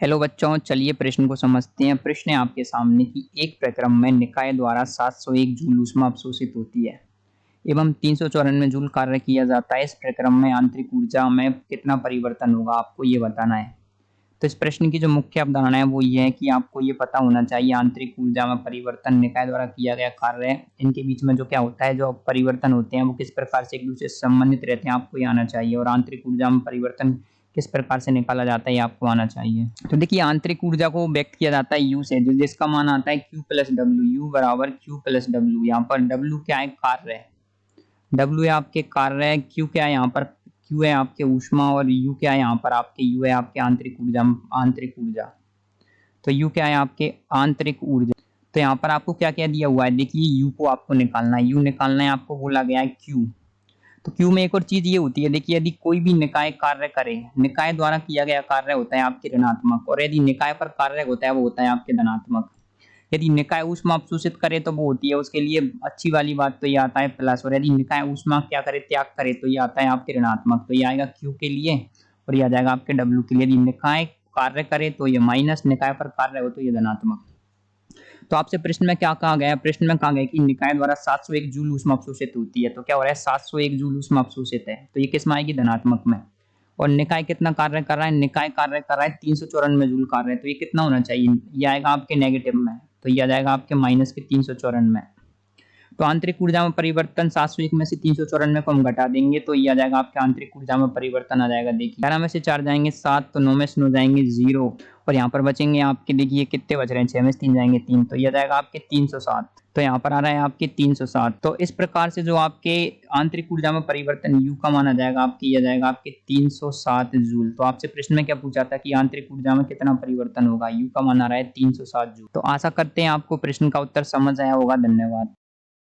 Hello बच्चों, चलिए प्रश्न को समझते हैं। प्रश्न है आपके सामने कि एक प्रक्रम में निकाय द्वारा 701 जूल ऊष्मा अवशोषित होती है एवं 394 जूल कार्य किया जाता है। इस प्रक्रम में आंतरिक ऊर्जा में कितना परिवर्तन होगा, आपको ये बताना है। तो इस प्रश्न की जो मुख्य अवधारणा है वो ये है कि आपको ये पता होना चाहिए आंतरिक ऊर्जा में परिवर्तन निकाय द्वारा किया गया कार्य है, इनके बीच में जो क्या होता है, जो परिवर्तन होते हैं वो किस प्रकार से एक दूसरे से संबंधित रहते हैं, आपको ये आना चाहिए। और आंतरिक ऊर्जा में परिवर्तन किस प्रकार से निकाला जाता है, ये आपको आना चाहिए। तो देखिए, आंतरिक ऊर्जा को व्यक्त किया जाता है यू से, जो जिसका मान आता है Q प्लस डब्ल्यू। यू बराबर Q प्लस डब्ल्यू। यहाँ पर डब्ल्यू क्या है, कार्य है। डब्ल्यू है आपके कार्य है, क्यू क्या है यहाँ पर, क्यू है आपके ऊष्मा, और यू क्या है यहाँ पर आपके, यू है आपके आंतरिक ऊर्जा। आंतरिक ऊर्जा तो यू क्या है आपके आंतरिक ऊर्जा। तो यहाँ पर आपको क्या क्या दिया हुआ है, देखिए यू को आपको निकालना है, यू निकालना है, आपको बोला गया है क्यू। तो क्यू में एक और चीज ये होती है, देखिए यदि कोई भी निकाय कार्य करे, निकाय द्वारा किया गया कार्य होता है आपके ऋणात्मक, और यदि निकाय पर कार्य होता है वो होता है आपके धनात्मक। यदि निकाय ऊष्मा अवशोषित करे तो वो होती है उसके लिए अच्छी वाली बात, तो ये आता है प्लस। और यदि निकाय ऊष्मा क्या करे, त्याग करे, तो ये आता है आपके ऋणात्मक। तो ये आएगा क्यू के लिए और ये आ जाएगा आपके डब्ल्यू के लिए। यदि निकाय कार्य करे तो ये माइनस, निकाय पर कार्य हो तो ये धनात्मक। तो आपसे प्रश्न में क्या कहा गया है, प्रश्न में कहा गया कि निकाय द्वारा 701 जूल ऊष्मा अवशोषित होती है। तो क्या हो रहा है, 701 जूल ऊष्मा अवशोषित है, तो ये किस में आएगी, धनात्मक में। और निकाय कितना कार्य कर रहा है, निकाय कार्य कर रहा है 394 जूल कार्य है, तो ये कितना होना चाहिए, ये आएगा आपके नेगेटिव में, तो ये आ जाएगा आपके माइनस के 394 में। तो आंतरिक ऊर्जा में परिवर्तन 701 में से 394 को हम घटा देंगे तो ये आ जाएगा आपके आंतरिक ऊर्जा में परिवर्तन आ जाएगा। देखिए 11 में से 4 जाएंगे 7, तो 9 में से 9 जाएंगे 0, और यहाँ पर बचेंगे आपके, देखिए कितने बच रहे हैं, 6 में से 3 जाएंगे 3, तो ये आ जाएगा आपके 307। तो यहाँ पर आ रहा है आपके 307। तो इस प्रकार से जो आपके आंतरिक ऊर्जा में परिवर्तन यू का मान आ जाएगा आपके, ये आ जाएगा आपके 307 जूल। तो आपसे प्रश्न में क्या पूछा था कि आंतरिक ऊर्जा में कितना परिवर्तन होगा, यू का मान आ रहा है 307 जूल। तो आशा करते हैं आपको प्रश्न का उत्तर समझ आया होगा। धन्यवाद।